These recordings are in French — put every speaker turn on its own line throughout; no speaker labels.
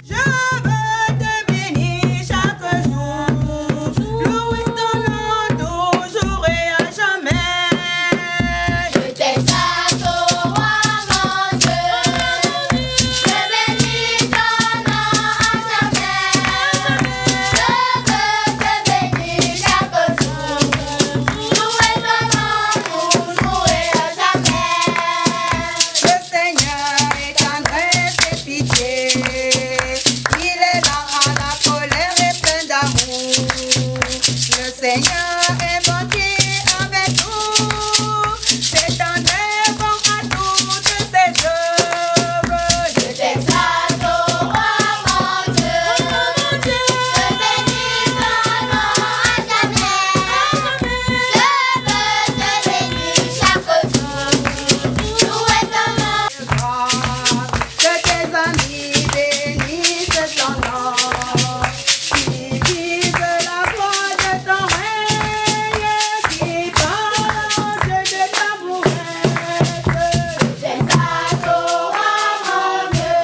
Je veux te bénir chaque jour, louer ton nom toujours et à jamais.
Je t'exalte, ô roi mon Dieu, je bénis ton nom à jamais. Je veux te bénir chaque jour, louer ton nom toujours et à jamais.
Le Seigneur est tendresse et pitié, il est lent à la colère et plein d'amour. Le Seigneur est bonté avec nous, c'est tendresse bon à toutes ses œuvres.
Je t'exalte, ô roi mon Dieu, je bénis ton nom à jamais. Je veux te bénir chaque jour, louer ton nom.
Que tes amis bénissent ton nom, qui vivent la voix de ton règne, qui pensent de ta brouette.
Je t'exalte, ô roi mon Dieu,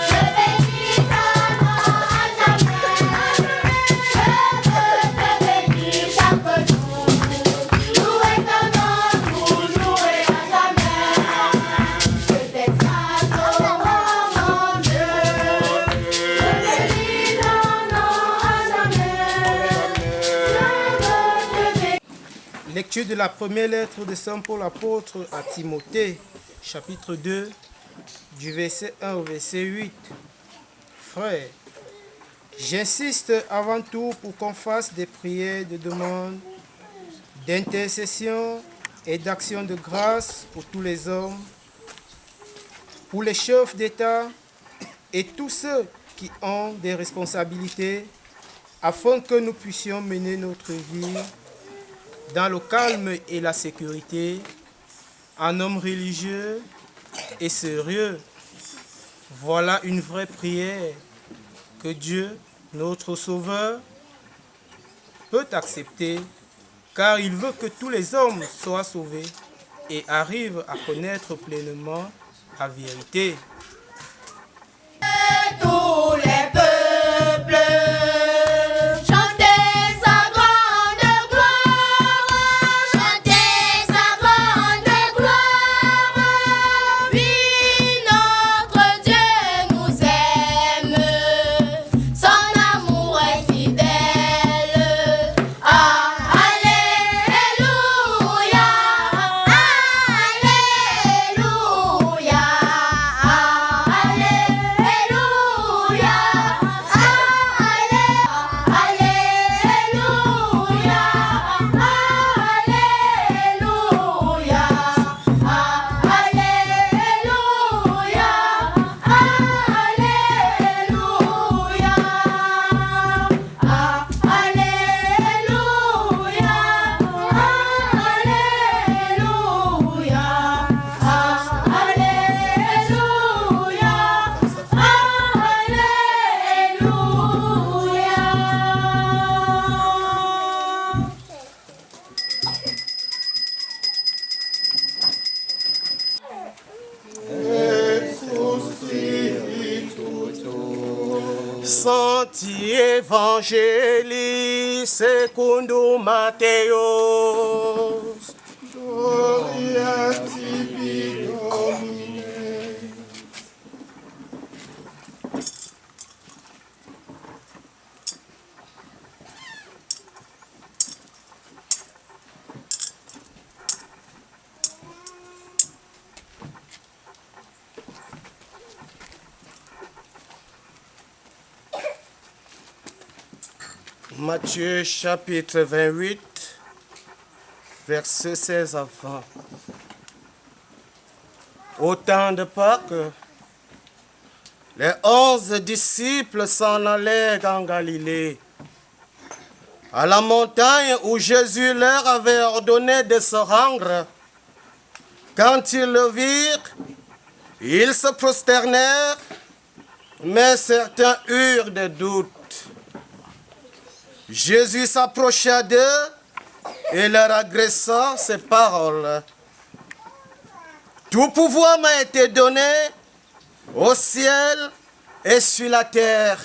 je bénis ton nom à jamais. Je veux te bénir chaque jour, louer ton nom toujours et à jamais. Je t'exalte, ô roi mon Dieu, je bénis ton nom à jamais. Je veux te bénir.
Lecture de la première lettre de Saint Paul apôtre à Timothée, chapitre 2, du verset 1 au verset 8. Frères, j'insiste avant tout pour qu'on fasse des prières de demande, d'intercession et d'action de grâce pour tous les hommes, pour les chefs d'État et tous ceux qui ont des responsabilités, afin que nous puissions mener notre vie dans le calme et la sécurité, en homme religieux et sérieux. Voilà une vraie prière que Dieu, notre Sauveur, peut accepter, car il veut que tous les hommes soient sauvés et arrivent à connaître pleinement la vérité.
Tous les peuples, chantez sa grande gloire, chantez sa grande gloire. Oui, notre Dieu nous aime, son amour est fidèle. Alléluia, alléluia,
Santi Evangelii secundum Mateos. Gloria tibi, Domine. Matthieu chapitre 28, verset 16 à 20. Au temps de Pâques, les 11 disciples s'en allèrent en Galilée, à la montagne où Jésus leur avait ordonné de se rendre. Quand ils le virent, ils se prosternèrent, mais certains eurent des doutes. Jésus s'approcha d'eux et leur adressa ces paroles. Tout pouvoir m'a été donné au ciel
et sur la terre.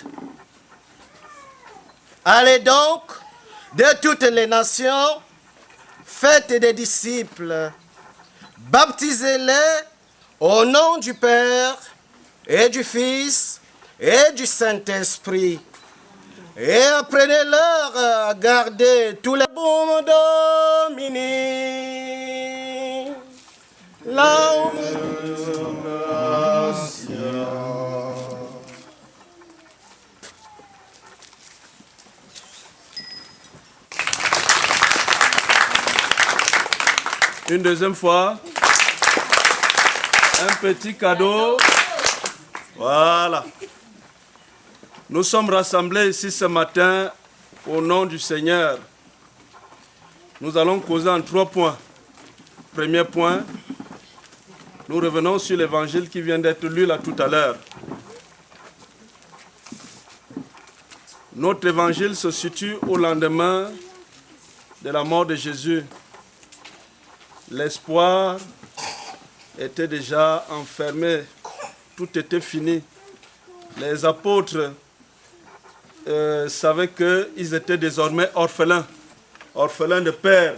Allez donc de toutes les nations, faites des disciples, baptisez-les au nom du Père et du Fils et du Saint-Esprit. Et apprenez-leur à garder tous les bons Domini.
Une deuxième fois. Un petit cadeau. Voilà. Nous sommes rassemblés ici ce matin au nom du Seigneur. Nous allons causer en 3 points. Premier point, nous revenons sur l'évangile qui vient d'être lu là tout à l'heure. Notre évangile se situe au lendemain de la mort de Jésus. L'espoir était déjà enfermé, tout était fini. Les apôtres savaient qu'ils étaient désormais orphelins de père,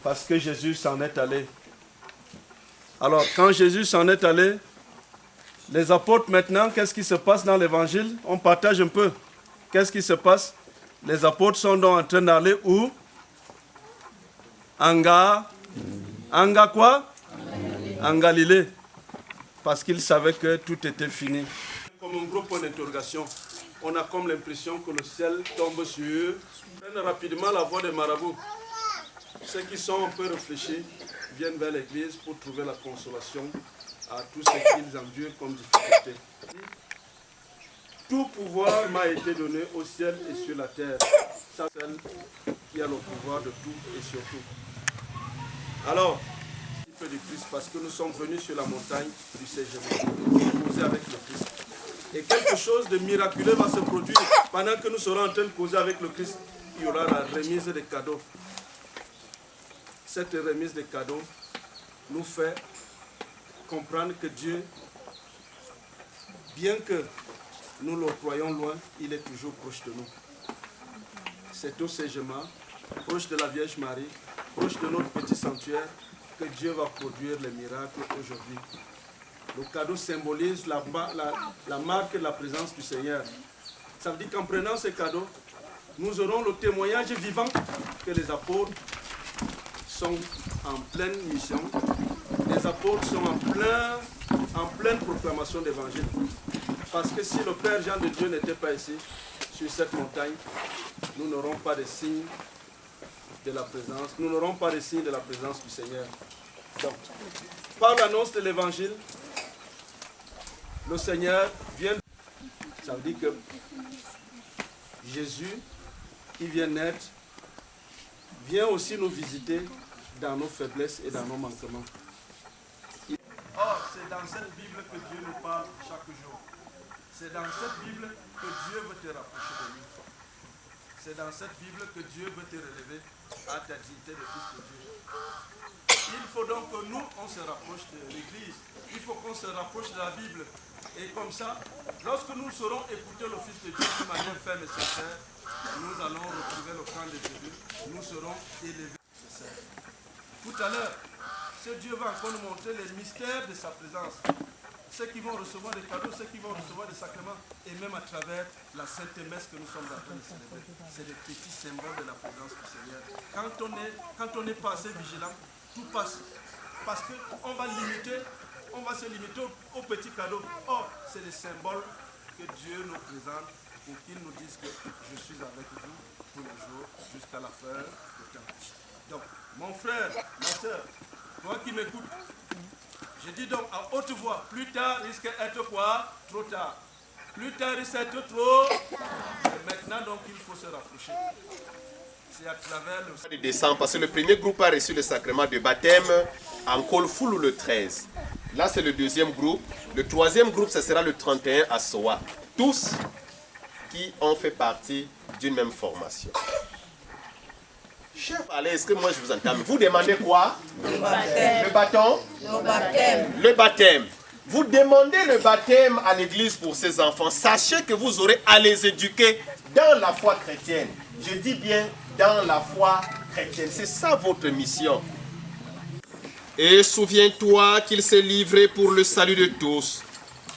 parce que Jésus s'en est allé. Alors, quand Jésus s'en est allé, les apôtres maintenant, qu'est-ce qui se passe dans l'évangile? On partage un peu. Qu'est-ce qui se passe? Les apôtres sont donc en train d'aller où? En Galilée. Parce qu'ils savaient que tout était fini. Comme un gros point d'interrogation, on a comme l'impression que le ciel tombe sur eux. Prennent rapidement la voie des marabouts. Ceux qui sont un peu réfléchis viennent vers l'église pour trouver la consolation à tout ce qu'ils endurent comme difficulté. Tout pouvoir m'a été donné au ciel et sur la terre. C'est celle qui a le pouvoir de tout et sur tout. Alors, un peu de Christ, parce que nous sommes venus sur la montagne du Cégep, causer avec le Christ. Et quelque chose de miraculeux va se produire pendant que nous serons en train de causer avec le Christ. Il y aura la remise des cadeaux. Cette remise des cadeaux nous fait comprendre que Dieu, bien que nous le croyons loin, il est toujours proche de nous. C'est au Cégema, proche de la Vierge Marie, proche de notre petit sanctuaire, que Dieu va produire les miracles aujourd'hui. Le cadeau symbolise la marque de la présence du Seigneur. Ça veut dire qu'en prenant ces cadeaux, nous aurons le témoignage vivant que les apôtres sont en pleine mission. Les apôtres sont en pleine proclamation d'évangile. Parce que si le Père Jean de Dieu n'était pas ici, sur cette montagne, nous n'aurons pas de signe de la présence. Nous n'aurons pas de signe de la présence du Seigneur. Donc, par l'annonce de l'évangile, le Seigneur vient. Ça veut dire que Jésus, qui vient naître, vient aussi nous visiter dans nos faiblesses et dans nos manquements. Or, c'est dans cette Bible que Dieu nous parle chaque jour. C'est dans cette Bible que Dieu veut te rapprocher de lui. C'est dans cette Bible que Dieu veut te relever à ta dignité de fils de Dieu. Il faut donc que nous, on se rapproche de l'Église. Il faut qu'on se rapproche de la Bible. Et comme ça, lorsque nous saurons écouter le Fils de Dieu de manière ferme et sincère, nous allons retrouver le camp de Jésus. Nous serons élevés. Tout à l'heure, ce Dieu va encore nous montrer les mystères de sa présence. Ceux qui vont recevoir des cadeaux, ceux qui vont recevoir des sacrements, et même à travers la Sainte Messe que nous sommes en train de célébrer. C'est des petits symboles de la présence du Seigneur. Quand on n'est pas assez vigilant, tout passe. Parce qu'on va se limiter aux petits cadeaux. Or, c'est des symboles que Dieu nous présente pour qu'il nous dise que je suis avec vous tous les jours jusqu'à la fin du temps. Donc, mon frère, ma soeur, toi qui m'écoutes, je dis donc à haute voix, plus tard risque d'être quoi? Trop tard. Plus tard risque d'être trop. Et maintenant donc il faut se rapprocher. C'est à travers le
décembre, parce que le premier groupe a reçu le sacrement de baptême en Kolfoulou le 13. Là c'est le deuxième groupe. Le troisième groupe, ce sera le 31 à Soa. Tous qui ont fait partie d'une même formation. Allez, est-ce que moi je vous entends? Vous demandez quoi? Le baptême. Le baptême. Le baptême. vous demandez le baptême à l'église pour ces enfants, sachez que vous aurez à les éduquer dans la foi chrétienne. Je dis bien dans la foi chrétienne. C'est ça votre mission. Et souviens-toi qu'il s'est livré pour le salut de tous.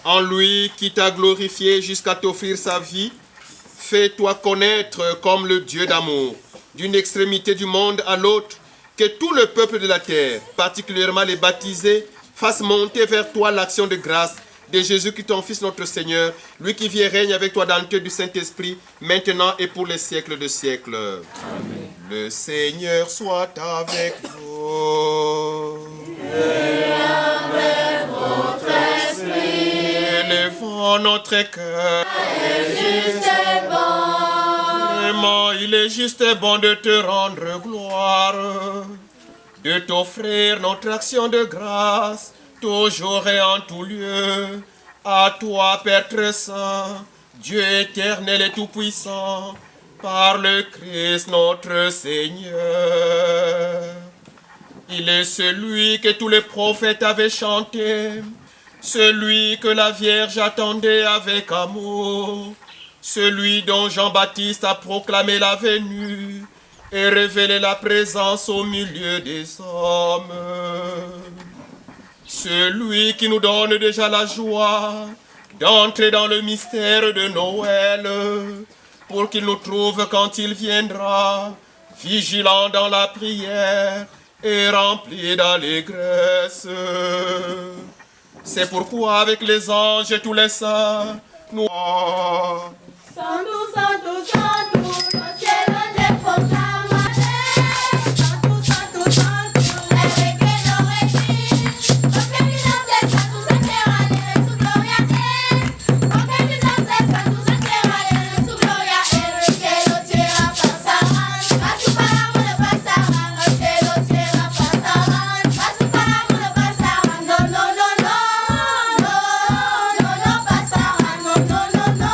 En lui qui t'a glorifié jusqu'à t'offrir sa vie, fais-toi connaître comme le Dieu d'amour, d'une extrémité du monde à l'autre, que tout le peuple de la terre, particulièrement les baptisés, fasse monter vers toi l'action de grâce de Jésus-Christ, ton Fils, notre Seigneur, lui qui vit et règne avec toi dans le cœur du Saint-Esprit, maintenant et pour les siècles de siècles. Amen. Le Seigneur soit avec vous.
Et avec votre esprit.
Élevons notre cœur. Vraiment, il est juste et bon de te rendre gloire, de t'offrir notre action de grâce, toujours et en tout lieu, à toi, Père très saint, Dieu éternel et tout-puissant, par le Christ notre Seigneur. Il est celui que tous les prophètes avaient chanté, celui que la Vierge attendait avec amour, celui dont Jean-Baptiste a proclamé la venue et révélé la présence au milieu des hommes. Celui qui nous donne déjà la joie d'entrer dans le mystère de Noël, pour qu'il nous trouve quand il viendra, vigilants dans la prière et remplis d'allégresse. C'est pourquoi avec les anges et tous les saints, nous...
Santo, santo, santo, los cielos le proclaman. Santo, santo, santo, el rey que lo recibe. Porque mi Dios es santo, se entera en su gloria es. Porque mi Dios es santo, se entera en su gloria es. Los cielos tierra pasarán, mas su palabra no pasarán. Los cielos tierra pasarán, mas su palabra no pasarán. No, no, no, no, no, no, no pasarán. No, no, no, no.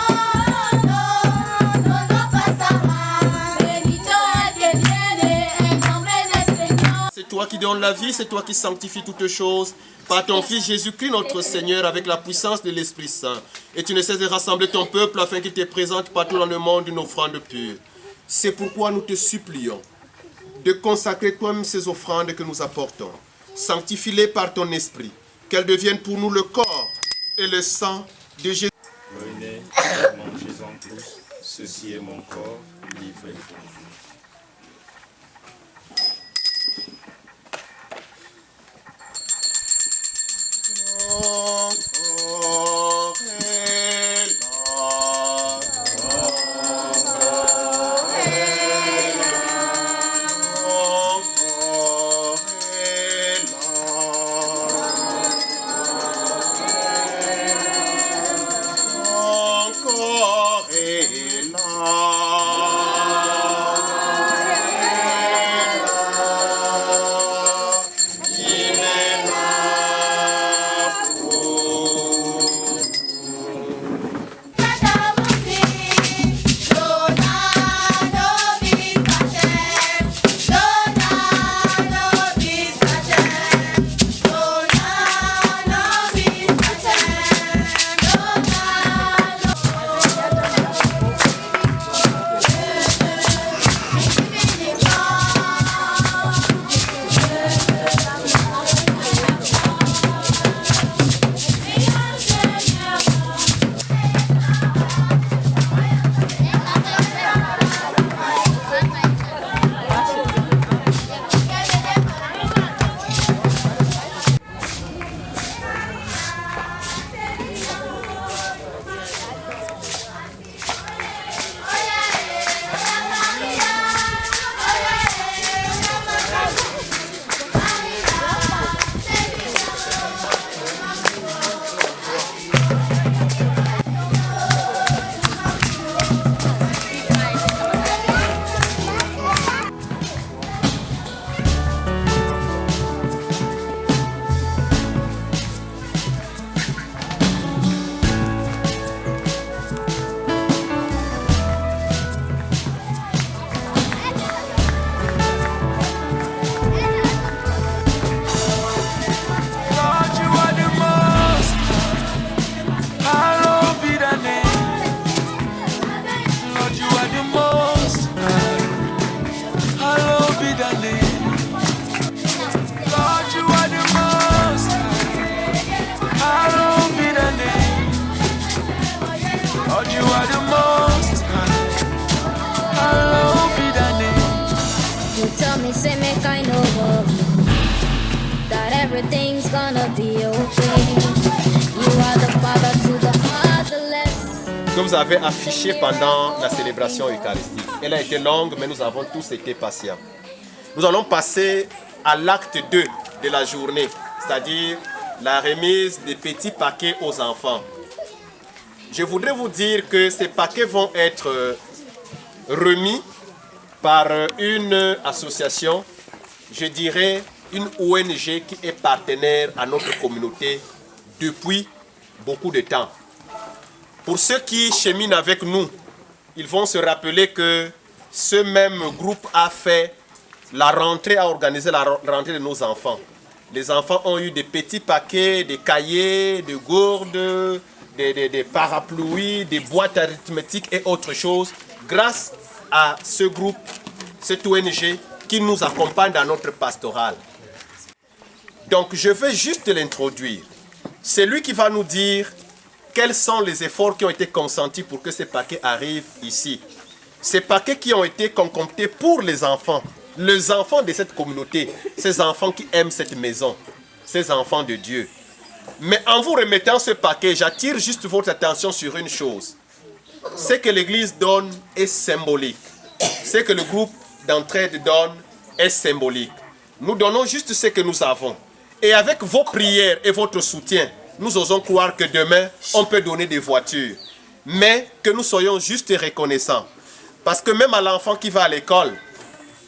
C'est toi qui donnes la vie, c'est toi qui sanctifies toutes choses par ton Fils Jésus-Christ notre Seigneur avec la puissance de l'Esprit Saint. Et tu ne cesses de rassembler ton peuple afin qu'il te présente partout dans le monde une offrande pure. C'est pourquoi nous te supplions de consacrer toi-même ces offrandes que nous apportons. Sanctifie-les par ton Esprit, qu'elles deviennent pour nous le corps et le sang de Jésus.
Venez, mangez-en tous, ceci est mon corps livré pour vous.
Encore est là. Encore est là. Encore est là.
Lord, you are the most high. Hallowed be thy name.
You tell me, say me kind of worry, that everything's gonna be okay. You are the father to the fatherless.
Que vous avez affiché pendant la célébration eucharistique. Elle a été longue, mais nous avons tous été patients. Nous allons passer à l'acte 2 de la journée, c'est-à-dire la remise des petits paquets aux enfants. Je voudrais vous dire que ces paquets vont être remis par une association, je dirais une ONG qui est partenaire à notre communauté depuis beaucoup de temps. Pour ceux qui cheminent avec nous, ils vont se rappeler que ce même groupe a fait la rentrée, a organisé la rentrée de nos enfants. Les enfants ont eu des petits paquets, des cahiers, des gourdes, des parapluies, des boîtes arithmétiques et autres choses, grâce à ce groupe, cette ONG qui nous accompagne dans notre pastoral. Donc je vais juste l'introduire. C'est lui qui va nous dire quels sont les efforts qui ont été consentis pour que ces paquets arrivent ici. Ces paquets qui ont été concoctés pour les enfants de cette communauté, ces enfants qui aiment cette maison, ces enfants de Dieu. Mais en vous remettant ce paquet, j'attire juste votre attention sur une chose. Ce que l'Église donne est symbolique. Ce que le groupe d'entraide donne est symbolique. Nous donnons juste ce que nous avons. Et avec vos prières et votre soutien, nous osons croire que demain, on peut donner des voitures. Mais que nous soyons juste reconnaissants. Parce que même à l'enfant qui va à l'école,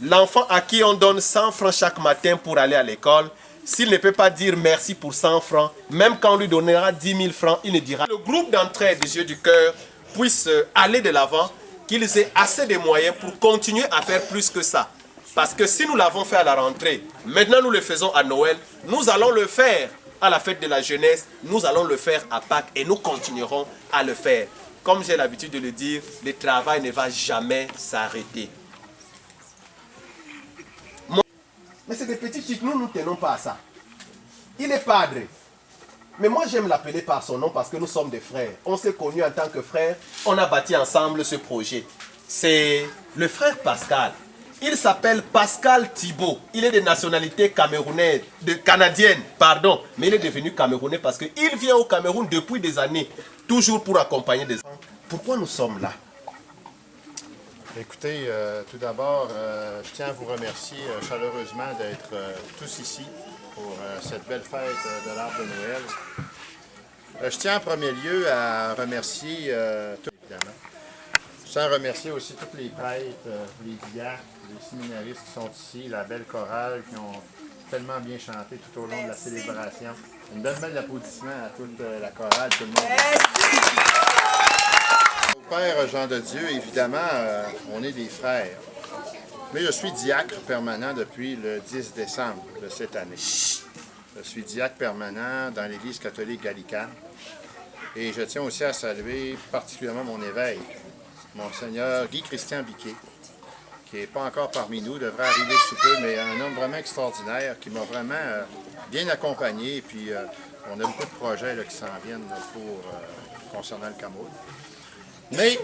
l'enfant à qui on donne 100 francs chaque matin pour aller à l'école, s'il ne peut pas dire merci pour 100 francs, même quand on lui donnera 10 000 francs, il ne dira. Le groupe d'entraide des yeux du cœur puisse aller de l'avant, qu'ils aient assez de moyens pour continuer à faire plus que ça. Parce que si nous l'avons fait à la rentrée, maintenant nous le faisons à Noël, nous allons le faire à la fête de la jeunesse, nous allons le faire à Pâques et nous continuerons à le faire. Comme j'ai l'habitude de le dire, le travail ne va jamais s'arrêter. Mais c'est des petits titres, nous ne tenons pas à ça. Il est padre. Mais moi j'aime l'appeler par son nom parce que nous sommes des frères. On s'est connus en tant que frères, on a bâti ensemble ce projet. C'est le frère Pascal. Il s'appelle Pascal Thibault. Il est de nationalité camerounaise, canadienne, pardon. Mais il est devenu camerounais parce qu'il vient au Cameroun depuis des années, toujours pour accompagner des enfants. Pourquoi nous sommes là?
Écoutez, tout d'abord, je tiens à vous remercier chaleureusement d'être tous ici pour cette belle fête de l'arbre de Noël. Je tiens en premier lieu à remercier, évidemment, je tiens à remercier aussi tous les prêtres, les diacres, les séminaristes qui sont ici, la belle chorale qui ont tellement bien chanté tout au long de la célébration. Une belle main d'applaudissements à toute la chorale, tout le monde. Au Père Jean de Dieu, évidemment, on est des frères. Mais je suis diacre permanent depuis le 10 décembre de cette année. Je suis diacre permanent dans l'Église catholique gallicane. Et je tiens aussi à saluer particulièrement mon évêque, Monseigneur Guy-Christian Biquet, qui n'est pas encore parmi nous, devrait arriver sous peu, mais un homme vraiment extraordinaire qui m'a vraiment bien accompagné. Et puis, on a beaucoup de projets là, qui s'en viennent concernant le Cameroun. Mais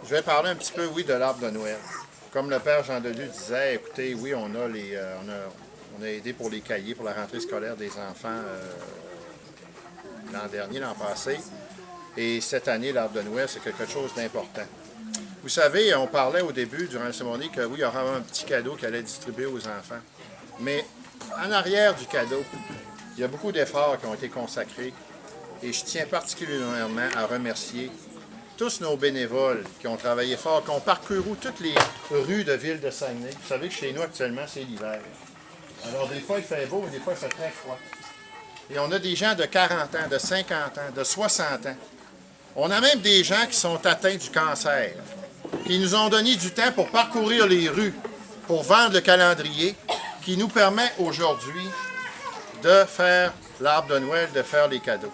je vais parler un petit peu, oui, de l'arbre de Noël. Comme le Père Jean de Dieu disait, écoutez, oui, on a aidé pour les cahiers, pour la rentrée scolaire des enfants l'an dernier, l'an passé. Et cette année, l'arbre de Noël, c'est quelque chose d'important. Vous savez, on parlait au début, durant la cérémonie, que oui, il y aura un petit cadeau qui allait distribuer aux enfants. Mais en arrière du cadeau, il y a beaucoup d'efforts qui ont été consacrés. Et je tiens particulièrement à remercier tous nos bénévoles qui ont travaillé fort, qui ont parcouru toutes les rues de ville de Saguenay. Vous savez que chez nous, actuellement, c'est l'hiver. Alors, des fois, il fait beau, des fois, il fait très froid. Et on a des gens de 40 ans, de 50 ans, de 60 ans. On a même des gens qui sont atteints du cancer, qui nous ont donné du temps pour parcourir les rues, pour vendre le calendrier, qui nous permet aujourd'hui de faire l'arbre de Noël, de faire les cadeaux.